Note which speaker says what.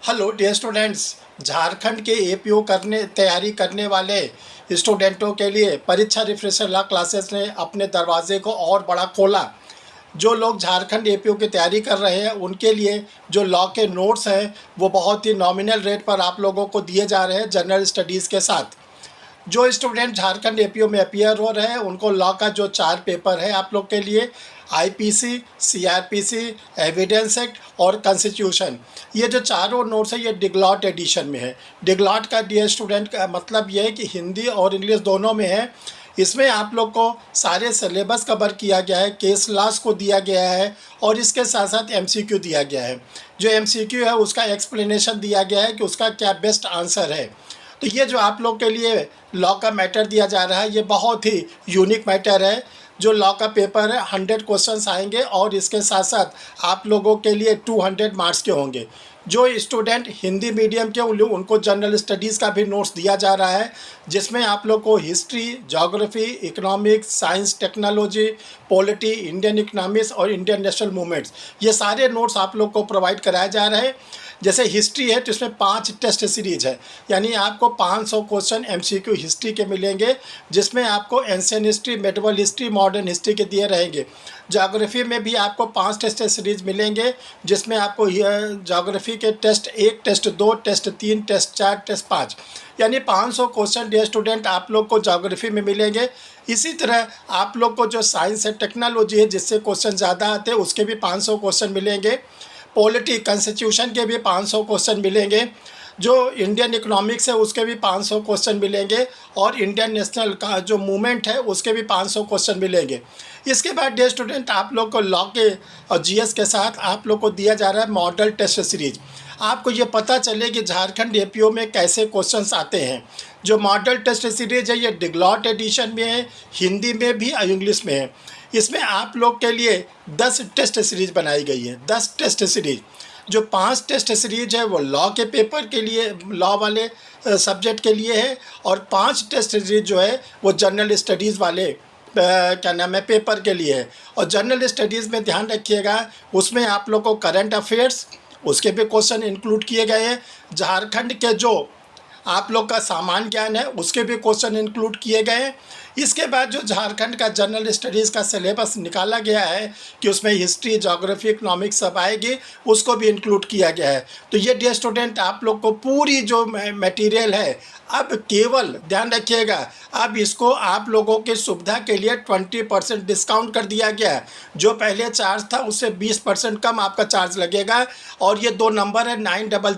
Speaker 1: Hello dear students, Jharkhand के APO तैयारी करने वाले स्टूडेंटों के लिए परीक्षा रिफ्रेशर लॉ क्लासेस ने अपने दरवाजे को और बड़ा खोला। जो लोग झारखंड एपीओ की तैयारी कर रहे हैं उनके लिए जो लॉ के नोट्स हैं वो बहुत ही नॉमिनल रेट पर आप लोगों को दिए जा रहे हैं जनरल स्टडीज़ के साथ। जो स्टूडेंट झारखंड एपीओ में अपीयर हो रहे हैं उनको लॉ का जो 4 पेपर है आप लोग के लिए आईपीसी, सीआरपीसी, एविडेंस एक्ट और कॉन्स्टिट्यूशन, ये जो चारों नोट्स है ये डिगलॉट एडिशन में है। डिगलॉट का डियर स्टूडेंट का मतलब ये है कि हिंदी और इंग्लिश दोनों में है। इसमें आप लोग को सारे सिलेबस कवर किया गया है, केस लॉस को दिया गया है और इसके साथ साथ एमसीक्यू दिया गया है। जो एमसीक्यू है उसका एक्सप्लेनेशन दिया गया है कि उसका क्या बेस्ट आंसर है। तो ये जो आप लोग के लिए लॉ का मैटर दिया जा रहा है ये बहुत ही यूनिक मैटर है। जो लॉ का पेपर है 100 क्वेश्चंस आएंगे और इसके साथ साथ आप लोगों के लिए 200 मार्क्स के होंगे। जो स्टूडेंट हिंदी मीडियम के उनको जनरल स्टडीज़ का भी नोट्स दिया जा रहा है जिसमें आप लोग को history, geography, economics, science, technology, polity, Indian economics और इंडियन नेशनल मूवमेंट्स, ये सारे नोट्स आप लोग को प्रोवाइड कराए जा रहे हैं। जैसे हिस्ट्री है तो इसमें 5 टेस्ट सीरीज है, यानी आपको 500 क्वेश्चन एमसीक्यू हिस्ट्री के मिलेंगे जिसमें आपको ancient history, medieval history, modern history के दिए रहेंगे। ज्योग्राफी में भी आपको 5 टेस्ट सीरीज मिलेंगे जिसमें आपको ज्योग्राफी के test 1, test 2, test 3, test 4, test 5, यानी 500 क्वेश्चन डियर स्टूडेंट आप लोग को ज्योग्राफी में मिलेंगे। इसी तरह आप लोग को जो साइंस है, टेक्नोलॉजी है जिससे क्वेश्चन ज़्यादा आते हैं उसके भी 500 क्वेश्चन मिलेंगे। पॉलिटी, कॉन्स्टिट्यूशन के भी 500 क्वेश्चन मिलेंगे। जो इंडियन इकोनॉमिक्स है उसके भी 500 क्वेश्चन मिलेंगे और इंडियन नेशनल का जो मूवमेंट है उसके भी 500 क्वेश्चन मिलेंगे। इसके बाद डियर स्टूडेंट आप लोग को लॉ के और जीएस के साथ आप लोग को दिया जा रहा है मॉडल टेस्ट सीरीज। आपको ये पता चले कि झारखंड एपीओ में कैसे क्वेश्चंस आते हैं। जो मॉडल टेस्ट सीरीज है ये डिगलॉट एडिशन में है, हिंदी में भी और इंग्लिश में है। इसमें आप लोग के लिए 10 टेस्ट सीरीज बनाई गई है। 10 टेस्ट सीरीज, जो 5 टेस्ट सीरीज है वो लॉ के पेपर के लिए, लॉ वाले सब्जेक्ट के लिए है और 5 टेस्ट सीरीज जो है वो जनरल स्टडीज़ वाले क्या नाम है पेपर के लिए है। और जनरल स्टडीज़ में ध्यान रखिएगा उसमें आप लोग को करंट अफेयर्स उसके भी क्वेश्चन इंक्लूड किए गए हैं। झारखंड के जो आप लोग का सामान्य ज्ञान है उसके भी क्वेश्चन इंक्लूड किए गए हैं। इसके बाद जो झारखंड का जनरल स्टडीज़ का सिलेबस निकाला गया है कि उसमें हिस्ट्री, ज्योग्राफी, इकोनॉमिक्स सब आएगी, उसको भी इंक्लूड किया गया है। तो ये डियर स्टूडेंट आप लोग को पूरी जो मटेरियल है, अब केवल ध्यान रखिएगा अब इसको आप लोगों की सुविधा के लिए 20% डिस्काउंट कर दिया गया है। जो पहले चार्ज था उससे 20% कम आपका चार्ज लगेगा और ये 2 नंबर है 9